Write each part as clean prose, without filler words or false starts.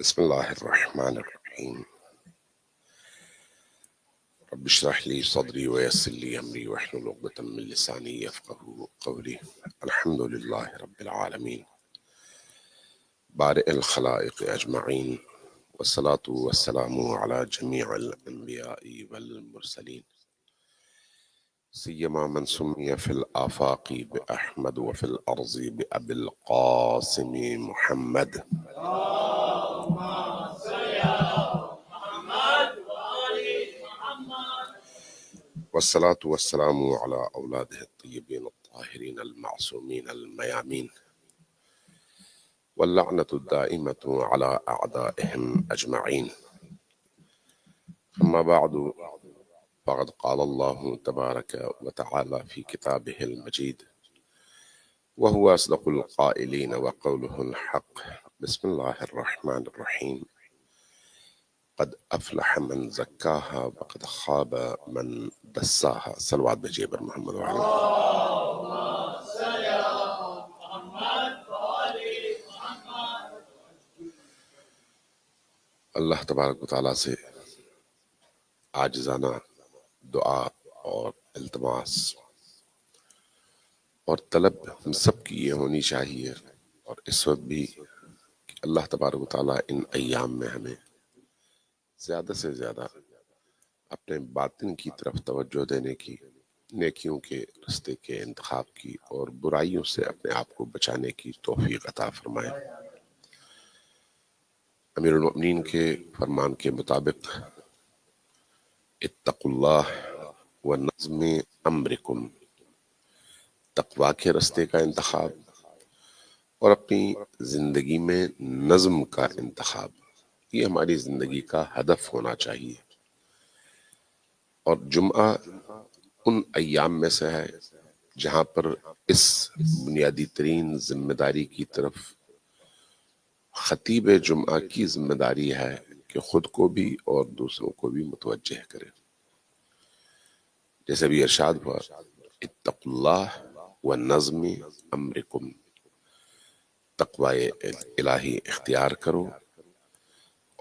بسم الله الرحمن الرحيم. رب اشرح لي صدري ويسر لي أمري واحلل عقدة من لساني يفقهوا قولي. الحمد لله رب العالمين بارئ الخلائق أجمعين، والصلاة والسلام على جميع الأنبياء والمرسلين، سيما من سمي في الآفاق بأحمد وفي الأرض بأبي القاسم محمد. والصلاة والسلام على أولاده الطيبين الطاهرين المعصومين الميامين، واللعنة الدائمة على أعدائهم أجمعين. أما بعد، فقد قال الله تبارك وتعالى في كتابه المجيد، وهو أصدق القائلين وقوله الحق. بسم الله الرحمن الرحيم. قد أفلح من زكاها وقد خاب من دساها. صلوات بجيبر محمد وعلي. اللہ تبارک و تعالیٰ سے عاجزانہ دعا اور التماس اور طلب ہم سب کی یہ ہونی چاہیے، اور اس وقت بھی، کہ اللہ تبارک و تعالیٰ ان ایام میں ہمیں زیادہ سے زیادہ اپنے باطن کی طرف توجہ دینے کی، نیکیوں کے رستے کے انتخاب کی اور برائیوں سے اپنے آپ کو بچانے کی توفیق عطا فرمائے۔ امیر المؤمنین کے فرمان کے مطابق اتقوا اللہ ونظم امرکم، تقوی کے رستے کا انتخاب اور اپنی زندگی میں نظم کا انتخاب، یہ ہماری زندگی کا ہدف ہونا چاہیے۔ اور جمعہ ان ایام میں سے ہے جہاں پر اس بنیادی ترین ذمہ داری کی طرف خطیب جمعہ کی ذمہ داری ہے کہ خود کو بھی اور دوسروں کو بھی متوجہ کرے۔ جیسے بھی ارشاد ہوا، اتقوا اللہ ونظم امرکم، تقوی الہی اختیار کرو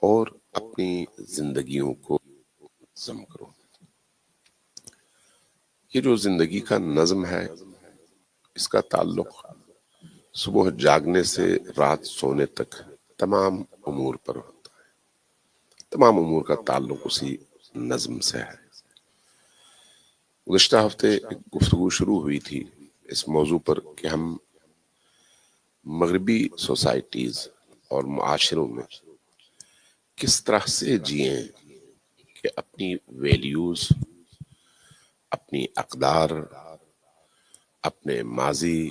اور اپنی زندگیوں کو نظم کرو۔ یہ جو زندگی کا نظم ہے، اس کا تعلق صبح جاگنے سے رات سونے تک تمام امور پر ہوتا ہے۔ تمام امور کا تعلق اسی نظم سے ہے۔ گزشتہ ہفتے ایک گفتگو شروع ہوئی تھی اس موضوع پر کہ ہم مغربی سوسائٹیز اور معاشروں میں کس طرح سے جئیں کہ اپنی ویلیوز، اپنی اقدار، اپنے ماضی،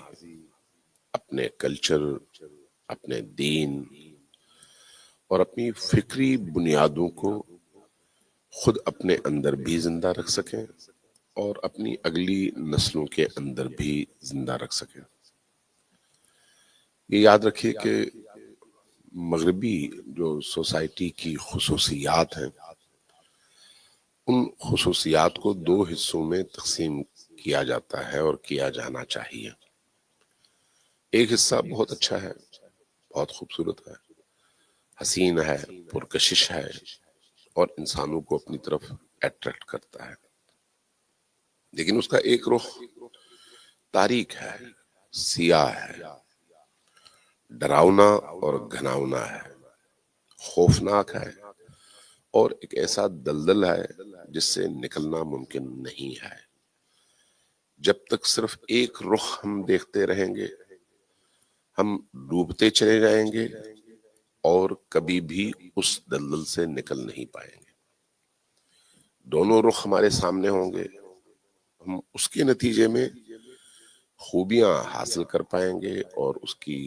اپنے کلچر، اپنے دین اور اپنی فکری بنیادوں کو خود اپنے اندر بھی زندہ رکھ سکیں اور اپنی اگلی نسلوں کے اندر بھی زندہ رکھ سکیں۔ یہ یاد رکھیے کہ مغربی جو سوسائٹی کی خصوصیات ہیں، ان خصوصیات کو دو حصوں میں تقسیم کیا جاتا ہے اور کیا جانا چاہیے۔ ایک حصہ بہت اچھا ہے، بہت خوبصورت ہے، حسین ہے، پرکشش ہے اور انسانوں کو اپنی طرف اٹریکٹ کرتا ہے، لیکن اس کا ایک رخ تاریک ہے، سیاہ ہے، ڈراؤنا اور گھناؤنا ہے، خوفناک ہے اور ایک ایسا دلدل ہے جس سے نکلنا ممکن نہیں ہے۔ جب تک صرف ایک رخ ہم دیکھتے رہیں گے، ہم ڈوبتے چلے جائیں گے اور کبھی بھی اس دلدل سے نکل نہیں پائیں گے۔ دونوں رخ ہمارے سامنے ہوں گے، ہم اس کے نتیجے میں خوبیاں حاصل کر پائیں گے اور اس کی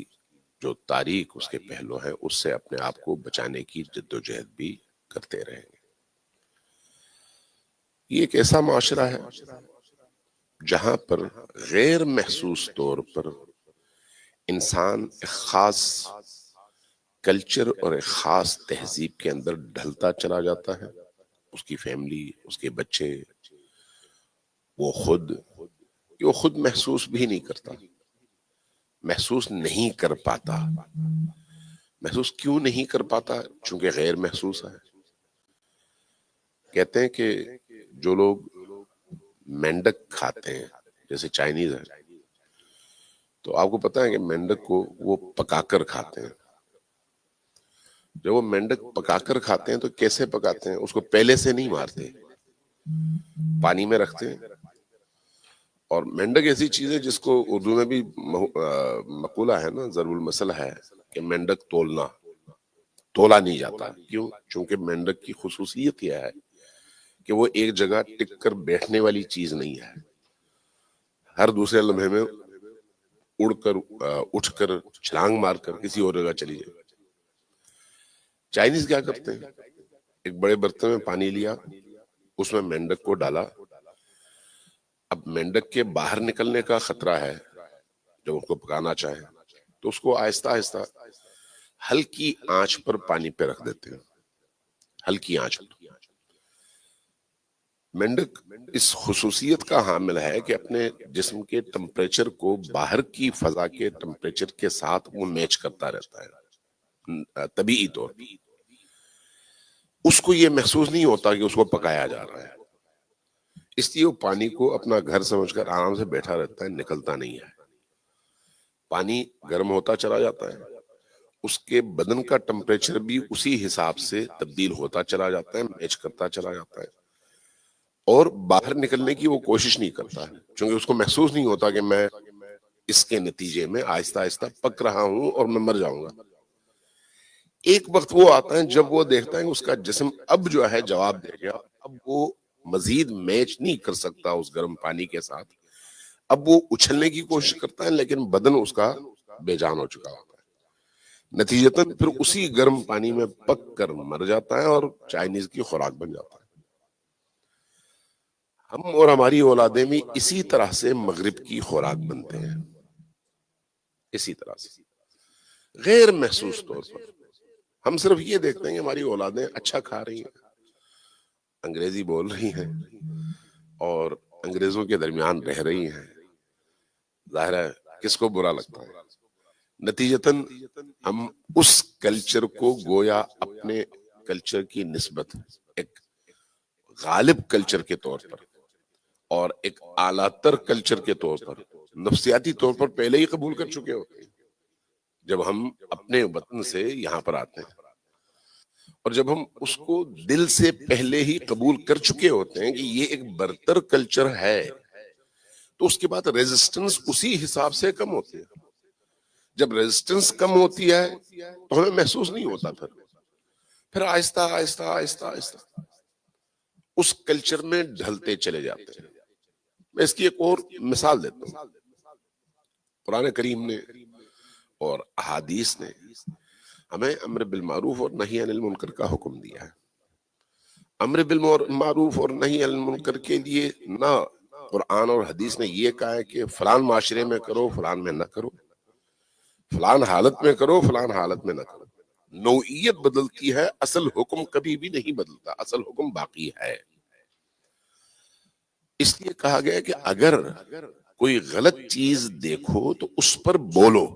جو تاریک اس کے پہلو ہیں اس سے اپنے آپ کو بچانے کی جدوجہد بھی کرتے رہیں گے۔ یہ ایک ایسا معاشرہ ہے جہاں پر غیر محسوس طور پر انسان ایک خاص کلچر اور ایک خاص تہذیب کے اندر ڈھلتا چلا جاتا ہے۔ اس کی فیملی، اس کے بچے، وہ خود محسوس بھی نہیں کرتا، محسوس نہیں کر پاتا، محسوس کیوں نہیں کر پاتا؟ چونکہ غیر محسوس ہے. کہتے ہیں کہ جو لوگ مینڈک کھاتے ہیں جیسے چائنیز ہے، تو آپ کو پتا ہے کہ مینڈک کو وہ پکا کر کھاتے ہیں. جب وہ مینڈک پکا کر کھاتے ہیں تو کیسے پکاتے ہیں؟ اس کو پہلے سے نہیں مارتے، پانی میں رکھتے ہیں. اور مینڈک ایسی چیز ہے جس کو اردو میں بھی مقولہ ہے نا، ضرب المثل ہے کہ مینڈک تولا نہیں جاتا. کیوں؟ چونکہ مینڈک کی خصوصیت یہ ہے کہ وہ ایک جگہ ٹک کر بیٹھنے والی چیز نہیں ہے، ہر دوسرے لمحے میں اڑ کر اٹھ کر چھلانگ مار کر کسی اور جگہ چلی جائے. چائنیز کیا کرتے ہیں؟ ایک بڑے برتن میں پانی لیا، اس میں مینڈک کو ڈالا. اب مینڈک کے باہر نکلنے کا خطرہ ہے جب اس کو پکانا چاہیں تو اس کو آہستہ آہستہ ہلکی آنچ پر پانی پہ رکھ دیتے ہیں، ہلکی آنچ پر. مینڈک اس خصوصیت کا حامل ہے کہ اپنے جسم کے ٹمپریچر کو باہر کی فضا کے ٹمپریچر کے ساتھ وہ میچ کرتا رہتا ہے طبیعی طور پر. اس کو یہ محسوس نہیں ہوتا کہ اس کو پکایا جا رہا ہے، اس لیے وہ پانی کو اپنا گھر سمجھ کر آرام سے بیٹھا رہتا ہے، نکلتا نہیں ہے. پانی گرم ہوتا چلا جاتا ہے، اس کے بدن کا ٹمپریچر بھی اسی حساب سے تبدیل ہوتا چلا جاتا ہے، میچ کرتا چلا جاتا ہے. اور باہر نکلنے کی وہ کوشش نہیں کرتا چونکہ اس کو محسوس نہیں ہوتا کہ میں اس کے نتیجے میں آہستہ آہستہ پک رہا ہوں اور میں مر جاؤں گا. ایک وقت وہ آتا ہے جب وہ دیکھتا ہے کہ اس کا جسم اب جو ہے جواب دے گیا، اب وہ مزید میچ نہیں کر سکتا اس گرم پانی کے ساتھ. اب وہ اچھلنے کی کوشش کرتا ہے لیکن بدن اس کا بے جان ہو چکا ہوتا ہے، نتیجتاً پھر اسی گرم پانی میں پک کر مر جاتا ہے اور چائنیز کی خوراک بن جاتا ہے. ہم اور ہماری اولادیں بھی اسی طرح سے مغرب کی خوراک بنتے ہیں، اسی طرح سے غیر محسوس طور پر. ہم صرف یہ دیکھتے ہیں کہ ہماری اولادیں اچھا کھا رہی ہیں، انگریزی بول رہی ہیں اور انگریزوں کے درمیان رہ رہی ہیں. ظاہر ہے کس کو برا لگتا ہے؟ نتیجتاً ہم اس کلچر کو گویا اپنے کلچر کی نسبت ایک غالب کلچر کے طور پر اور ایک اعلیٰ تر کلچر کے طور پر نفسیاتی طور پر پہلے ہی قبول کر چکے ہوتے ہیں جب ہم اپنے وطن سے یہاں پر آتے ہیں. اور جب ہم اس کو دل سے پہلے ہی قبول کر چکے ہوتے ہیں کہ یہ ایک برتر کلچر ہے تو اس کے بعد ریزسٹنس اسی حساب سے کم ہوتی ہے. جب ریزسٹنس کم ہوتی ہے تو ہمیں محسوس نہیں ہوتا، پھر آہستہ آہستہ آہستہ آہستہ اس کلچر میں ڈھلتے چلے جاتے ہیں. میں اس کی ایک اور مثال دیتا ہوں. قرآن کریم نے اور احادیث نے ہمیں امر بالمعروف اور نہی عن المنکر کا حکم دیا ہے. امر بالمعروف اور نہی عن المنکر کے لیے نہ قرآن اور حدیث نے یہ کہا ہے کہ فلان معاشرے میں کرو فلان میں نہ کرو، فلان حالت میں کرو فلان حالت میں نہ کرو. نوعیت بدلتی ہے، اصل حکم کبھی بھی نہیں بدلتا، اصل حکم باقی ہے. اس لیے کہا گیا کہ اگر کوئی غلط چیز دیکھو تو اس پر بولو،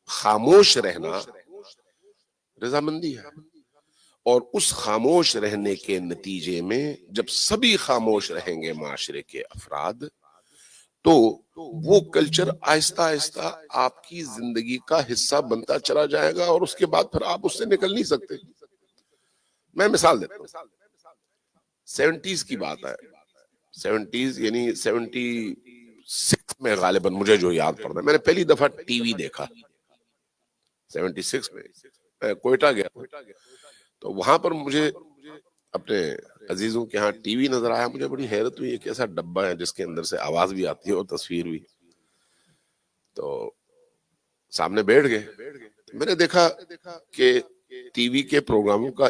خاموش رہنا رضامندی ہے. اور اس خاموش رہنے کے نتیجے میں جب سبھی خاموش رہیں گے معاشرے کے افراد تو وہ کلچر آہستہ آہستہ آپ کی زندگی کا حصہ بنتا چلا جائے گا اور اس کے بعد پھر آپ اس سے نکل نہیں سکتے. میں مثال دیتا ہوں، 70s کی بات ہے، 70s یعنی 76 میں غالباً مجھے جو یاد پڑتا ہے میں نے پہلی دفعہ ٹی وی دیکھا 76 میں. میں کوئٹہ گیا تو وہاں پر مجھے اپنے عزیزوں کے ہاں ٹی وی نظر آیا. مجھے بڑی حیرت ہوئی، ایک ایسا ڈبہ ہے جس کے اندر سے آواز بھی آتی ہے اور تصویر بھی. تو سامنے بیٹھ گئے، میں نے دیکھا کہ ٹی وی کے پروگراموں کا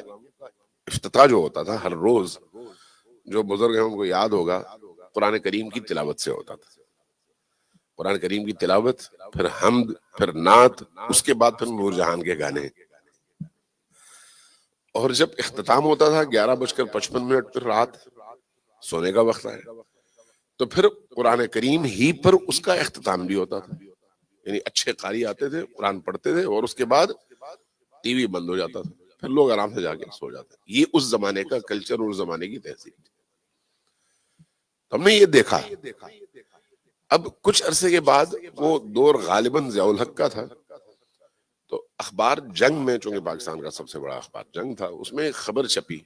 افتتاح جو ہوتا تھا ہر روز، جو بزرگ ہیں ان کو یاد ہوگا، قرآن کریم کی تلاوت سے ہوتا تھا. قرآن کریم کی تلاوت، پھر حمد، پھر نعت، اس کے بعد پھر نور جہان کے گانے. اور جب اختتام ہوتا تھا 11:55 پھر رات سونے کا وقت آئے تو پھر قرآن کریم ہی پر اس کا اختتام بھی ہوتا تھا. یعنی اچھے قاری آتے تھے، قرآن پڑھتے تھے اور اس کے بعد ٹی وی بند ہو جاتا تھا، پھر لوگ آرام سے جا کے سو جاتے. یہ اس زمانے کا کلچر اور اس زمانے کی تہذیب تھی. ہم نے یہ دیکھا. اب کچھ عرصے کے بعد وہ دور غالباً ضیاء الحق کا تھا، تو اخبار جنگ میں، چونکہ پاکستان کا سب سے بڑا اخبار جنگ تھا، اس میں ایک خبر چھپی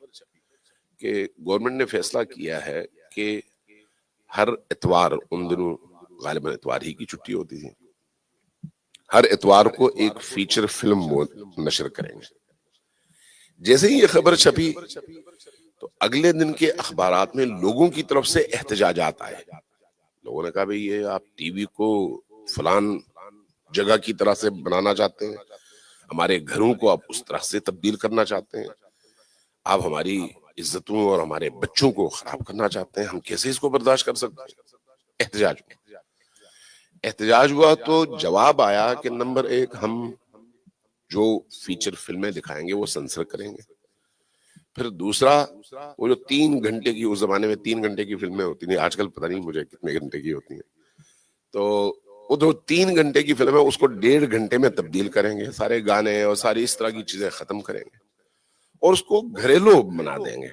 کہ گورنمنٹ نے فیصلہ کیا ہے کہ ہر اتوار، ان دنوں غالباً اتوار ہی کی چھٹی ہوتی تھی، ہر اتوار کو ایک فیچر فلم نشر کریں گے. جیسے ہی یہ خبر چھپی تو اگلے دن کے اخبارات میں لوگوں کی طرف سے احتجاجات آئے. لوگوں نے کہا بھئی یہ آپ ٹی وی کو فلان جگہ کی طرح سے بنانا چاہتے ہیں، ہمارے گھروں کو آپ اس طرح سے تبدیل کرنا چاہتے ہیں، آپ ہماری عزتوں اور ہمارے بچوں کو خراب کرنا چاہتے ہیں، ہم کیسے اس کو برداشت کر سکتے ہیں. احتجاج ہوا تو جواب آیا کہ نمبر ایک، ہم جو فیچر فلمیں دکھائیں گے وہ سنسر کریں گے. پھر دوسرا، وہ جو 3 گھنٹے کی، اس زمانے میں 3 گھنٹے کی فلمیں ہوتی تھیں، آج کل پتہ نہیں مجھے کتنے گھنٹے کی ہوتی ہیں، تو وہ جو 3 گھنٹے کی فلم ہے اس کو 1.5 گھنٹے میں تبدیل کریں گے، سارے گانے اور ساری اس طرح کی چیزیں ختم کریں گے اور اس کو گھریلو بنا دیں گے.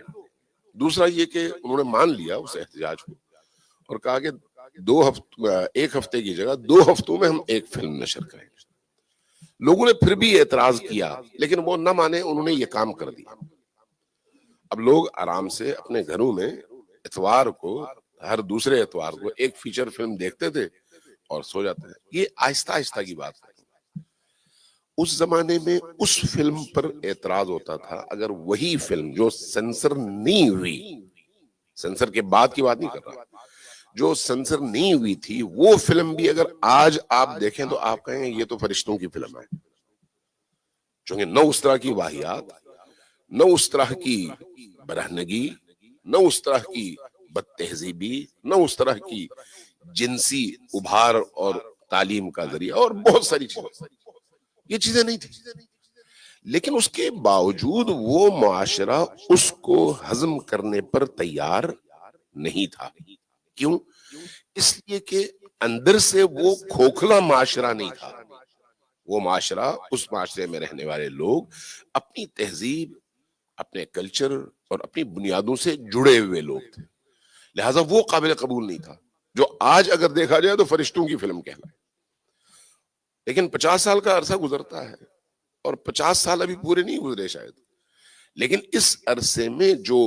دوسرا یہ کہ انہوں نے مان لیا اس احتجاج کو اور کہا کہ 1 ہفتے کی جگہ 2 ہفتوں میں ہم ایک فلم نشر کریں گے. لوگوں نے پھر بھی اعتراض کیا، لیکن وہ نہ مانے، انہوں نے یہ کام کر دیا. اب لوگ آرام سے اپنے گھروں میں اتوار کو، ہر دوسرے اتوار کو ایک فیچر فلم دیکھتے تھے اور سو جاتے تھے. یہ آہستہ آہستہ کی بات ہے. اس زمانے میں اس فلم پر اعتراض ہوتا تھا اگر وہی فلم جو سینسر نہیں ہوئی، سینسر کے بعد کی بات نہیں کر رہا، جو سینسر نہیں ہوئی تھی وہ فلم بھی اگر آج آپ دیکھیں تو آپ کہیں گے یہ تو فرشتوں کی فلم ہے. چونکہ نہ اس طرح کی واہیات، نہ اس طرح کی برہنگی، نہ اس طرح کی بد تہذیبی، نہ اس طرح کی جنسی ابھار اور تعلیم کا ذریعہ اور بہت ساری چیزیں، یہ چیزیں نہیں تھی. لیکن اس کے باوجود وہ معاشرہ اس کو ہضم کرنے پر تیار نہیں تھا. کیوں؟ اس لیے کہ اندر سے وہ کھوکھلا معاشرہ نہیں تھا. وہ معاشرہ، اس معاشرے میں رہنے والے لوگ اپنی تہذیب، اپنے کلچر اور اپنی بنیادوں سے جڑے ہوئے لوگ تھے، لہٰذا وہ قابل قبول نہیں تھا. جو آج اگر دیکھا جائے تو فرشتوں کی فلم کہلائے. لیکن 50 سال کا عرصہ گزرتا ہے اور 50 سال ابھی پورے نہیں گزرے شاید، لیکن اس عرصے میں جو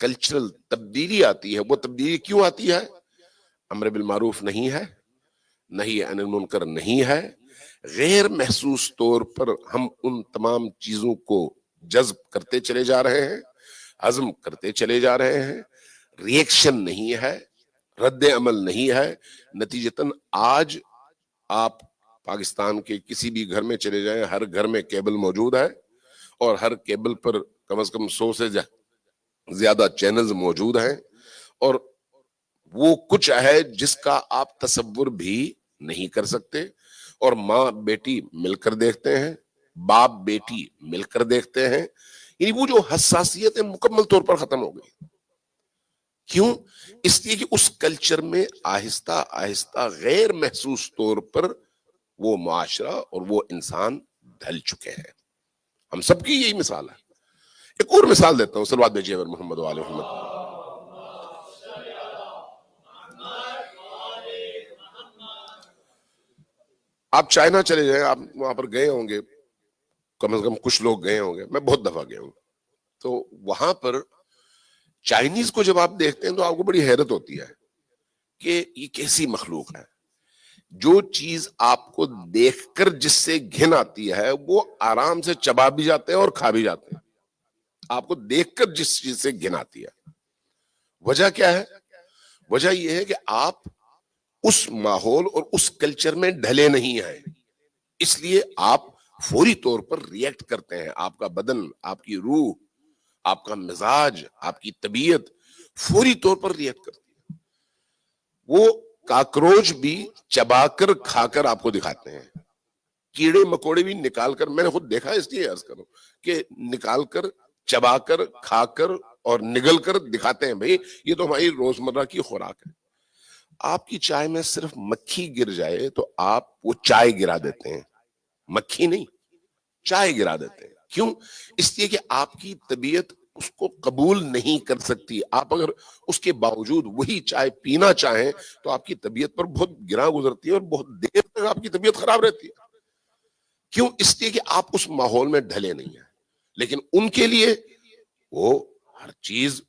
کلچرل تبدیلی آتی ہے، وہ تبدیلی کیوں آتی ہے؟ امر بالمعروف نہیں ہے، نہی عن المنکر نہیں ہے، غیر محسوس طور پر ہم ان تمام چیزوں کو جذب کرتے چلے جا رہے ہیں، ہضم کرتے چلے جا رہے ہیں، ریئیکشن نہیں ہے، رد عمل نہیں ہے. نتیجتاً آج آپ پاکستان کے کسی بھی گھر میں چلے جائیں، ہر گھر میں کیبل موجود ہے اور ہر کیبل پر کم از کم 100 سے زیادہ چینلز موجود ہیں، اور وہ کچھ ہے جس کا آپ تصور بھی نہیں کر سکتے. اور ماں بیٹی مل کر دیکھتے ہیں، باپ بیٹی مل کر دیکھتے ہیں. یعنی وہ جو حساسیت ہے مکمل طور پر ختم ہو گئی. کیوں؟ اس لیے کہ اس کلچر میں آہستہ آہستہ غیر محسوس طور پر وہ معاشرہ اور وہ انسان ڈھل چکے ہیں. ہم سب کی یہی مثال ہے. ایک اور مثال دیتا ہوں، صلوات بھیجیے اگر محمد و آل محمد. آپ چائنا چلے جائیں، آپ وہاں پر گئے ہوں گے، کم از کم کچھ لوگ گئے ہوں گے، میں بہت دفعہ گیا ہوں. تو وہاں پر چائنیز کو جب آپ دیکھتے ہیں تو آپ کو بڑی حیرت ہوتی ہے کہ یہ کیسی مخلوق ہے. جو چیز آپ کو دیکھ کر جس سے گھن آتی ہے وہ آرام سے چبا بھی جاتے ہیں اور کھا بھی جاتے ہیں. آپ کو دیکھ کر جس چیز سے گھن آتی ہے، وجہ کیا ہے؟ وجہ یہ ہے کہ آپ اس ماحول اور اس کلچر میں ڈھلے نہیں ہیں، اس لیے آپ فوری طور پر ریئیکٹ کرتے ہیں. آپ کا بدن، آپ کی روح، آپ کا مزاج، آپ کی طبیعت فوری طور پر ریئیکٹ کرتی ہے. وہ کاکروچ بھی چبا کر کھا کر آپ کو دکھاتے ہیں، کیڑے مکوڑے بھی نکال کر، میں نے خود دیکھا اس لیے عرض کروں کہ نکال کر، چبا کر، کھا کر اور نگل کر دکھاتے ہیں بھئی یہ تو ہماری روزمرہ کی خوراک ہے. آپ کی چائے میں صرف مکھی گر جائے تو آپ وہ چائے گرا دیتے ہیں، مکھی نہیں. چائے گرا دیتے ہیں. کیوں؟ اس لیے کہ آپ کی طبیعت اس کو قبول نہیں کر سکتی. آپ اگر اس کے باوجود وہی چائے پینا چاہیں تو آپ کی طبیعت پر بہت گراں گزرتی ہے اور بہت دیر تک آپ کی طبیعت خراب رہتی ہے. کیوں؟ اس لیے کہ آپ اس ماحول میں ڈھلے نہیں ہیں. لیکن ان کے لیے وہ ہر چیز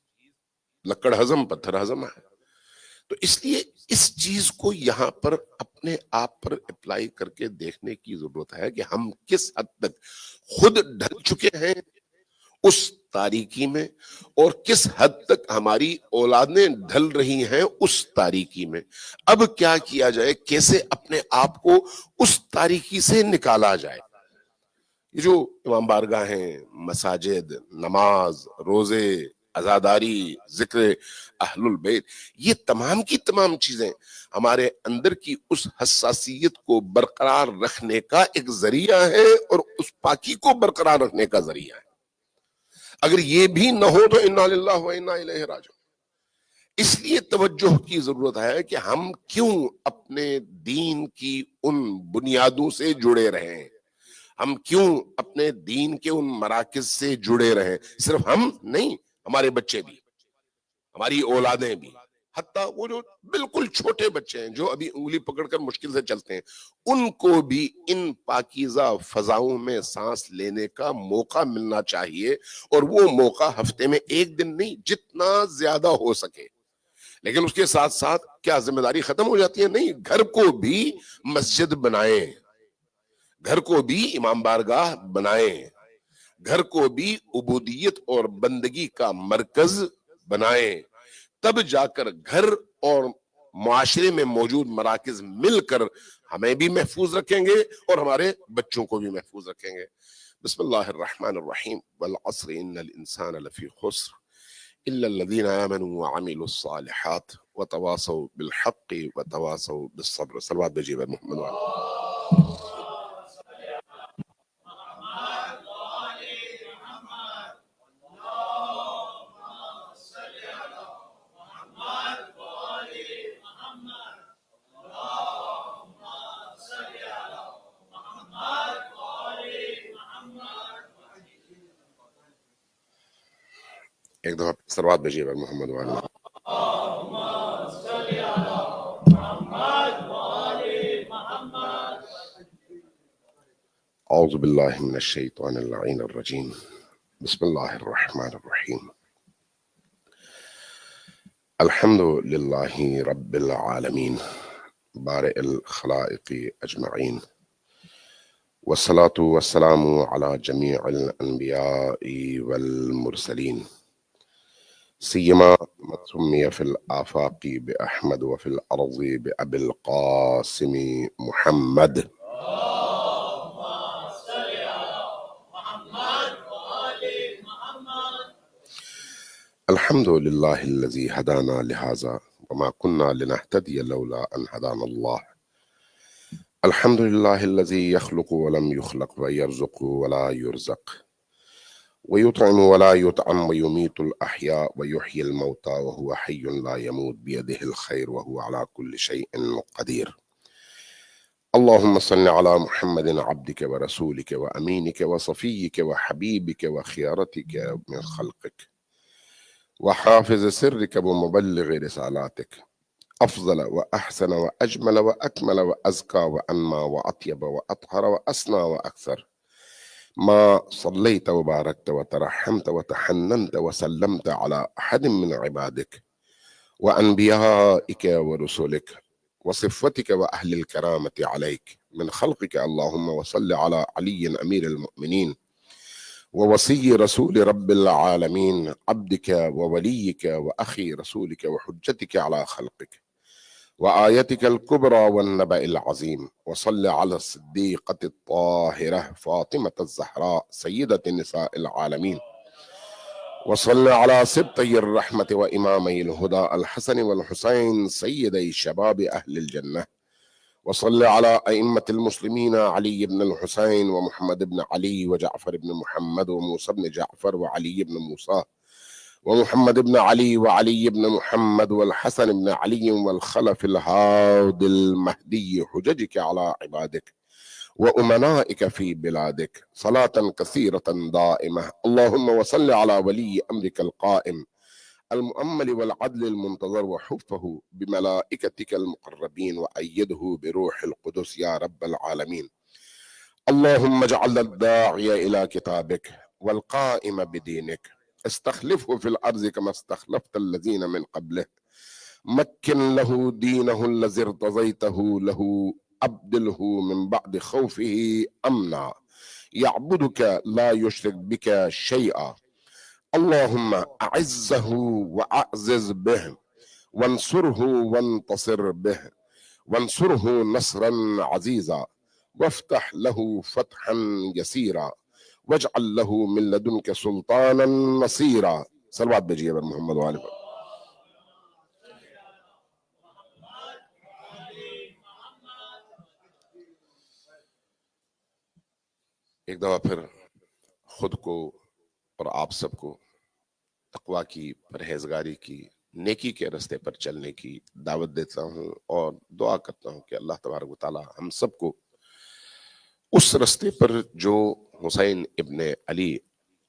لکڑ ہضم پتھر ہضم ہے. تو اس لیے اس چیز کو یہاں پر اپنے آپ پر اپلائی کر کے دیکھنے کی ضرورت ہے کہ ہم کس حد تک خود ڈھل چکے ہیں اس تاریکی میں اور کس حد تک ہماری اولادیں ڈھل رہی ہیں اس تاریکی میں. اب کیا کیا جائے، کیسے اپنے آپ کو اس تاریکی سے نکالا جائے. یہ جو امام بارگاہ ہیں، مساجد، نماز، روزے، عزاداری، ذکر اہل البیت، یہ تمام کی تمام چیزیں ہمارے اندر کی اس حساسیت کو برقرار رکھنے کا ایک ذریعہ ہے اور اس پاکی کو برقرار رکھنے کا ذریعہ ہے. اگر یہ بھی نہ ہو تو انا للہ و انا الیہ راجعون. اس لیے توجہ کی ضرورت ہے کہ ہم کیوں اپنے دین کی ان بنیادوں سے جڑے رہیں، ہم کیوں اپنے دین کے ان مراکز سے جڑے رہیں. صرف ہم نہیں، ہمارے بچے بھی، ہماری اولادیں بھی، حتیٰ وہ جو بالکل چھوٹے بچے ہیں جو ابھی انگلی پکڑ کر مشکل سے چلتے ہیں، ان کو بھی ان پاکیزہ فضاؤں میں سانس لینے کا موقع ملنا چاہیے. اور وہ موقع ہفتے میں ایک دن نہیں، جتنا زیادہ ہو سکے. لیکن اس کے ساتھ ساتھ کیا ذمہ داری ختم ہو جاتی ہے؟ نہیں، گھر کو بھی مسجد بنائیں، گھر کو بھی امام بارگاہ بنائیں، گھر کو بھی عبودیت اور بندگی کا مرکز بنائیں. تب جا کر گھر اور معاشرے میں موجود مراکز مل کر ہمیں بھی محفوظ رکھیں گے اور ہمارے بچوں کو بھی محفوظ رکھیں گے. بسم اللہ الرحمن الرحیم. والعصر ان الانسان لفی خسر الا الذين آمنوا وعملوا الصالحات وتواصوا بالحق وتواصوا بالصبر. صلوات بجیب محمد وعلى. ایک دفعہ صلوات بجیب محمد وعلى. اعوذ باللہ من الشیطان اللعین الرجیم. بسم اللہ الرحمن الرحیم. الحمد للہ رب العالمین بارئ الخلائق اجمعین، والصلاة والسلام على جميع الانبیاء والمرسلین، سیما من سمی فی الآفاق بأحمد وفی الارض بأبی القاسم محمد. الحمد لله الذي هدانا لهذا وما كنا لنهتدي لولا أن هدانا الله. الحمد لله الذي يخلق ولم يخلق ويرزق ولا يرزق ويطعم ولا يطعم ويميت الأحياء ويحيي الموتى وهو حي لا يموت بيده الخير وهو على كل شيء قدير. اللهم صل على محمد عبدك ورسولك وأمينك وصفيك وحبيبك وخيارتك من خلقك وحافظ سرك ومبلغ رسالاتك، أفضل وأحسن وأجمل وأكمل وأزكى وأنمى وأطيب وأطهر وأسنى وأكثر ما صليت وباركت وترحمت وتحننت وسلمت على أحد من عبادك وأنبيائك ورسلك وصفتك وأهل الكرامة عليك من خلقك. اللهم وصل على علي أمير المؤمنين ووصي رسول رب العالمين، عبدك ووليك وأخي رسولك وحجتك على خلقك وآيتك الكبرى والنبأ العظيم. وصل على الصديقة الطاهرة فاطمة الزهراء سيدة نساء العالمين. وصل على سبطي الرحمة وإمامي الهدى الحسن والحسين سيدي شباب أهل الجنة. وصل على أئمة المسلمين علي بن الحسين ومحمد بن علي وجعفر بن محمد وموسى بن جعفر وعلي بن موسى ومحمد بن علي وعلي بن محمد والحسن بن علي والخلف الهادي المهدي حججك على عبادك. وأمنائك في بلادك صلاة كثيرة دائمة اللهم وصل على ولي أمرك القائم المؤمل والعدل المنتظر وحفه بملائكتك المقربين وأيده بروح القدس يا رب العالمين. اللهم اجعل الداعي إلى كتابك والقائم بدينك استخلفه في الأرض كما استخلفت الذين من قبله، مكن له دينه الذي ارتضيته له، أبدله من بعد خوفه أمنا يعبدك لا يشرك بك شيئا. اللهم أعزه وأعزز به وانصره وانتصر به وانصره نصرا عزيزا وافتح له فتحا يسيرا واجعل له من لدنك سلطانا نصيرا. صلوات بجیے بر محمد وآلہ. ایک دفعہ پھر خود کو اور آپ سب کو تقویٰ کی، پرہیزگاری کی، نیکی کے راستے پر چلنے کی دعوت دیتا ہوں اور دعا کرتا ہوں کہ اللہ تبارک و تعالی ہم سب کو اس راستے پر جو حسین ابن علی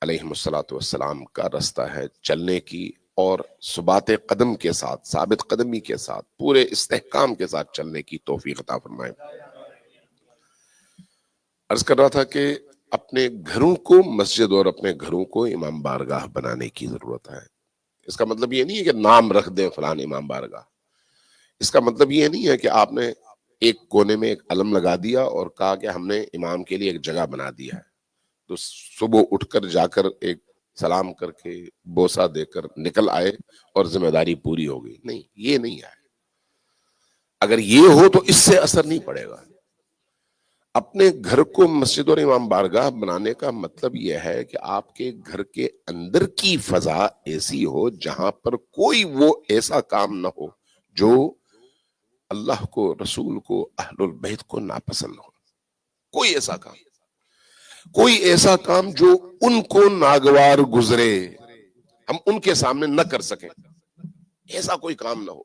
علیہ الصلوۃ والسلام کا راستہ ہے چلنے کی، اور ثبات قدم کے ساتھ، ثابت قدمی کے ساتھ، پورے استحکام کے ساتھ چلنے کی توفیق عطا فرمائے. عرض کر رہا تھا کہ اپنے گھروں کو مسجد اور اپنے گھروں کو امام بارگاہ بنانے کی ضرورت ہے. اس کا مطلب یہ نہیں ہے کہ نام رکھ دیں فلان امام بارگاہ. اس کا مطلب یہ نہیں ہے کہ آپ نے ایک کونے میں ایک علم لگا دیا اور کہا کہ ہم نے امام کے لیے ایک جگہ بنا دیا ہے تو صبح اٹھ کر جا کر ایک سلام کر کے بوسہ دے کر نکل آئے اور ذمہ داری پوری ہو گئی. نہیں، یہ نہیں ہے. اگر یہ ہو تو اس سے اثر نہیں پڑے گا. اپنے گھر کو مسجد اور امام بارگاہ بنانے کا مطلب یہ ہے کہ آپ کے گھر کے اندر کی فضا ایسی ہو جہاں پر کوئی وہ ایسا کام نہ ہو جو اللہ کو، رسول کو، اہل البیت کو ناپسند ہو. کوئی ایسا کام جو ان کو ناگوار گزرے، ہم ان کے سامنے نہ کر سکیں، ایسا کوئی کام نہ ہو.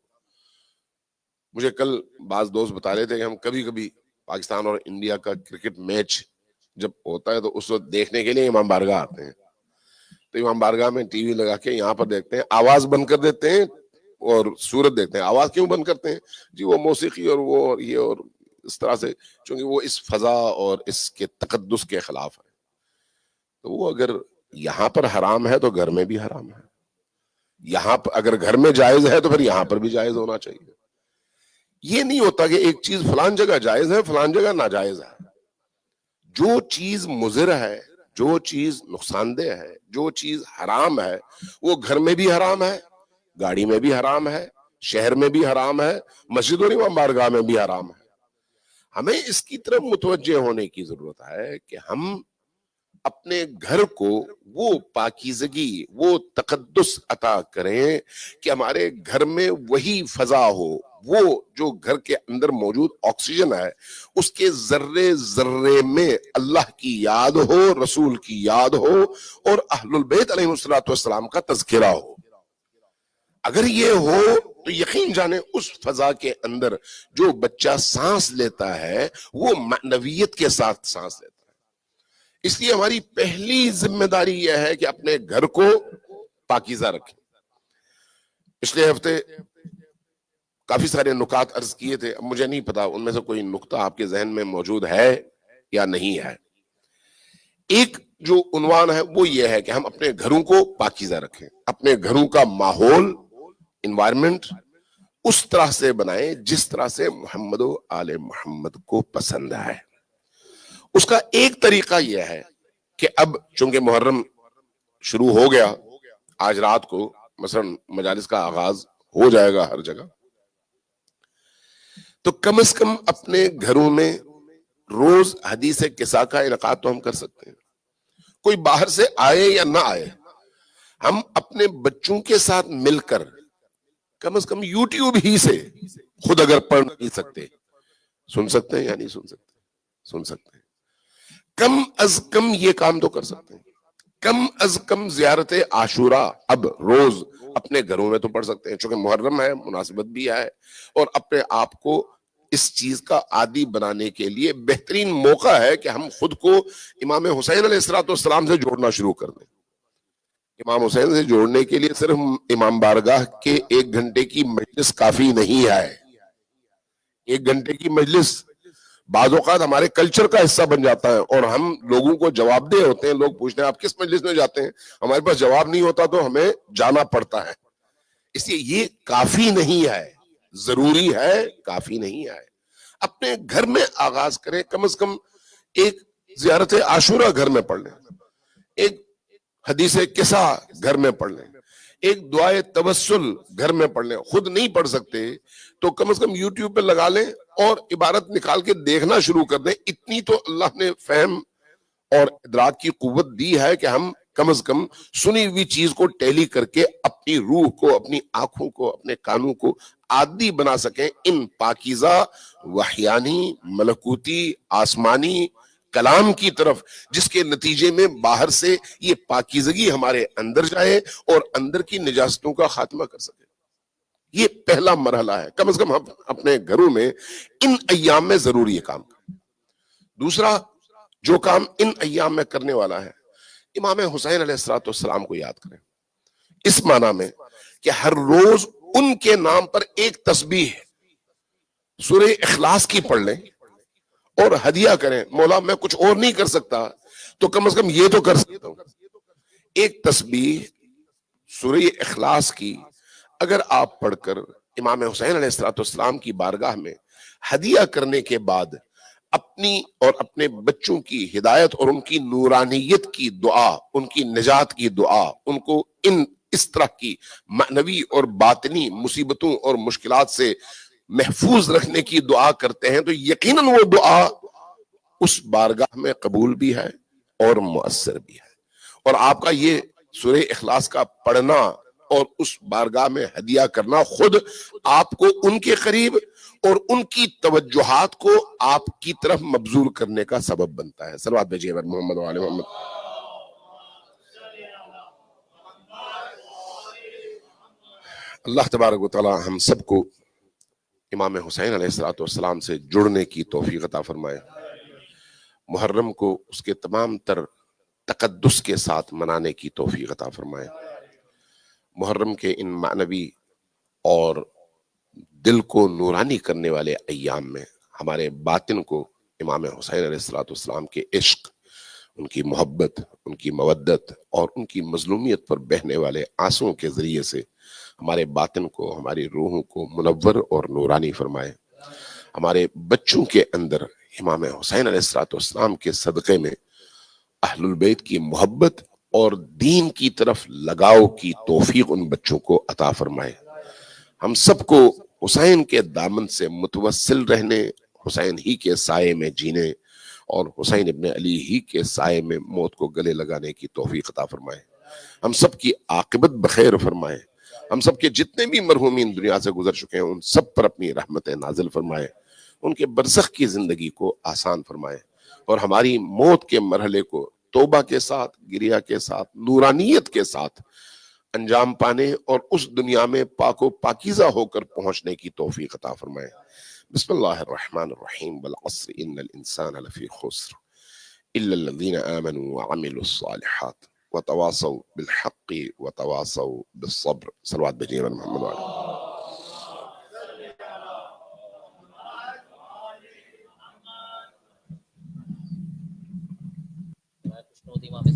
مجھے کل بعض دوست بتا رہے تھے کہ ہم کبھی کبھی پاکستان اور انڈیا کا کرکٹ میچ جب ہوتا ہے تو اس وقت دیکھنے کے لیے امام بارگاہ آتے ہیں. تو امام بارگاہ میں ٹی وی لگا کے یہاں پر دیکھتے ہیں، آواز بند کر دیتے ہیں اور صورت دیکھتے ہیں. آواز کیوں بند کرتے ہیں؟ جی وہ موسیقی اور وہ اور یہ اور اس طرح سے، چونکہ وہ اس فضا اور اس کے تقدس کے خلاف ہے. تو وہ اگر یہاں پر حرام ہے تو گھر میں بھی حرام ہے. یہاں پر اگر گھر میں جائز ہے تو پھر یہاں پر بھی جائز ہونا چاہیے. یہ نہیں ہوتا کہ ایک چیز فلان جگہ جائز ہے فلان جگہ ناجائز ہے. جو چیز مضر ہے، جو چیز نقصان دہ ہے، جو چیز حرام ہے وہ گھر میں بھی حرام ہے، گاڑی میں بھی حرام ہے، شہر میں بھی حرام ہے، مسجد اور امام بارگاہ میں بھی حرام ہے. ہمیں اس کی طرف متوجہ ہونے کی ضرورت ہے کہ ہم اپنے گھر کو وہ پاکیزگی، وہ تقدس عطا کریں کہ ہمارے گھر میں وہی فضا ہو، وہ جو گھر کے اندر موجود آکسیجن ہے اس کے ذرے ذرے میں اللہ کی یاد ہو، رسول کی یاد ہو اور اہل البیت علیہ السلام کا تذکرہ ہو. اگر یہ ہو تو یقین جانے اس فضا کے اندر جو بچہ سانس لیتا ہے وہ معنویت کے ساتھ سانس لیتا ہے. اس لیے ہماری پہلی ذمہ داری یہ ہے کہ اپنے گھر کو پاکیزہ رکھیں. پچھلے ہفتے کافی سارے نکات عرض کیے تھے، اب مجھے نہیں پتا ان میں سے کوئی نکتہ آپ کے ذہن میں موجود ہے یا نہیں ہے. ایک جو عنوان ہے وہ یہ ہے کہ ہم اپنے گھروں کو پاکیزہ رکھیں، اپنے گھروں کا ماحول، انوائرمنٹ اس طرح سے بنائیں جس طرح سے محمد و آل محمد کو پسند ہے. اس کا ایک طریقہ یہ ہے کہ اب چونکہ محرم شروع ہو گیا، آج رات کو مثلا مجالس کا آغاز ہو جائے گا ہر جگہ، تو کم از کم اپنے گھروں میں روز حدیث قصہ کا انعقاد تو ہم کر سکتے ہیں. کوئی باہر سے آئے یا نہ آئے، ہم اپنے بچوں کے ساتھ مل کر کم از کم یوٹیوب ہی سے خود اگر پڑھ نہیں سکتے، سن سکتے ہیں یا نہیں سن سکتے؟ سن سکتے ہیں. کم از کم یہ کام تو کر سکتے ہیں. کم از کم زیارت عاشورہ اب روز اپنے گھروں میں تو پڑھ سکتے ہیں، چونکہ محرم ہے، مناسبت بھی ہے، اور اپنے آپ کو اس چیز کا عادی بنانے کے لیے بہترین موقع ہے کہ ہم خود کو امام حسین علیہ السلام سے جوڑنا شروع کر دیں. امام حسین سے جوڑنے کے لیے صرف امام بارگاہ کے 1 گھنٹے کی مجلس کافی نہیں ہے. 1 گھنٹے کی مجلس بعض اوقات ہمارے کلچر کا حصہ بن جاتا ہے اور ہم لوگوں کو جواب دہ ہوتے ہیں. لوگ پوچھتے ہیں آپ کس مجلس میں جاتے ہیں, ہمارے پاس جواب نہیں ہوتا تو ہمیں جانا پڑتا ہے. اس لیے یہ کافی نہیں ہے, ضروری ہے, کافی نہیں ہے. اپنے گھر میں آغاز کریں, کم از کم ایک زیارت عاشورہ گھر میں پڑھ لیں, ایک حدیث قصہ گھر میں پڑھ لیں, ایک دعائے توسل گھر میں پڑھ لیں. خود نہیں پڑھ سکتے تو کم از کم یوٹیوب پہ لگا لیں اور عبارت نکال کے دیکھنا شروع کر دیں. اتنی تو اللہ نے فہم اور ادراک کی قوت دی ہے کہ ہم کم از کم سنی ہوئی چیز کو ٹیلی کر کے اپنی روح کو, اپنی آنکھوں کو, اپنے کانوں کو عادی بنا سکیں ان پاکیزہ وحیانی ملکوتی آسمانی کلام کی طرف, جس کے نتیجے میں باہر سے یہ پاکیزگی ہمارے اندر جائے اور اندر کی نجاستوں کا خاتمہ کر سکے. یہ پہلا مرحلہ ہے. کم از کم ہم اپنے گھروں میں ان ایام میں ضرور یہ کام کریں. دوسرا جو کام ان ایام میں کرنے والا ہے, امام حسین علیہ السلام کو یاد کریں, اس معنی میں کہ ہر روز ان کے نام پر ایک تسبیح سورہ اخلاص کی پڑھ لیں اور ہدیہ کریں. مولا میں کچھ اور نہیں کر سکتا تو کم از کم یہ تو کر سکتا ہوں. ایک تسبیح سورہ اخلاص کی اگر آپ پڑھ کر امام حسین علیہ السلام کی بارگاہ میں ہدیہ کرنے کے بعد اپنی اور اپنے بچوں کی ہدایت اور ان کی نورانیت کی دعا, ان کی نجات کی دعا, ان کو اس طرح کی معنوی اور باطنی مصیبتوں اور مشکلات سے محفوظ رکھنے کی دعا کرتے ہیں, تو یقیناً وہ دعا اس بارگاہ میں قبول بھی ہے اور مؤثر بھی ہے. اور آپ کا یہ سورہ اخلاص کا پڑھنا اور اس بارگاہ میں ہدیہ کرنا خود آپ کو ان کے قریب اور ان کی توجہات کو آپ کی طرف مبذول کرنے کا سبب بنتا ہے. صلوات بھیجیے محمد و آل محمد. اللہ تبارک و تعالی ہم سب کو امام حسین علیہ السلام سے جڑنے کی توفیق عطا فرمائے. محرم کو اس کے تمام تر تقدس کے ساتھ منانے کی توفیق عطا فرمائے. محرم کے ان معنوی اور دل کو نورانی کرنے والے ایام میں ہمارے باطن کو امام حسین علیہ السلام کے عشق, ان کی محبت, ان کی مودت اور ان کی مظلومیت پر بہنے والے آنسوؤں کے ذریعے سے ہمارے باطن کو, ہماری روحوں کو منور اور نورانی فرمائے. ہمارے بچوں کے اندر امام حسین علیہ السلام کے صدقے میں اہل البیت کی محبت اور دین کی طرف لگاؤ کی توفیق ان بچوں کو عطا فرمائے. ہم سب کو حسین کے دامن سے متوسل رہنے, حسین ہی کے سائے میں جینے اور حسین ابن علی ہی کے سائے میں موت کو گلے لگانے کی توفیق عطا فرمائے. ہم سب کی عاقبت بخیر فرمائے. ہم سب کے جتنے بھی مرحومین دنیا سے گزر چکے ہیں ان سب پر اپنی رحمت نازل فرمائے, ان کے برزخ کی زندگی کو آسان فرمائے اور ہماری موت کے مرحلے کو توبہ کے ساتھ, گریہ کے ساتھ, نورانیت کے ساتھ انجام پانے اور اس دنیا میں پاک و پاکیزہ ہو کر پہنچنے کی توفیق عطا فرمائے. بسم اللہ الرحمن الرحیم. والعصر ان الانسان لفی خسر الا الذین آمنوا وعملوا الصالحات وتواصوا بالحق وتواصوا بالصبر. صلوات بھیجیے محمد وعلیہ.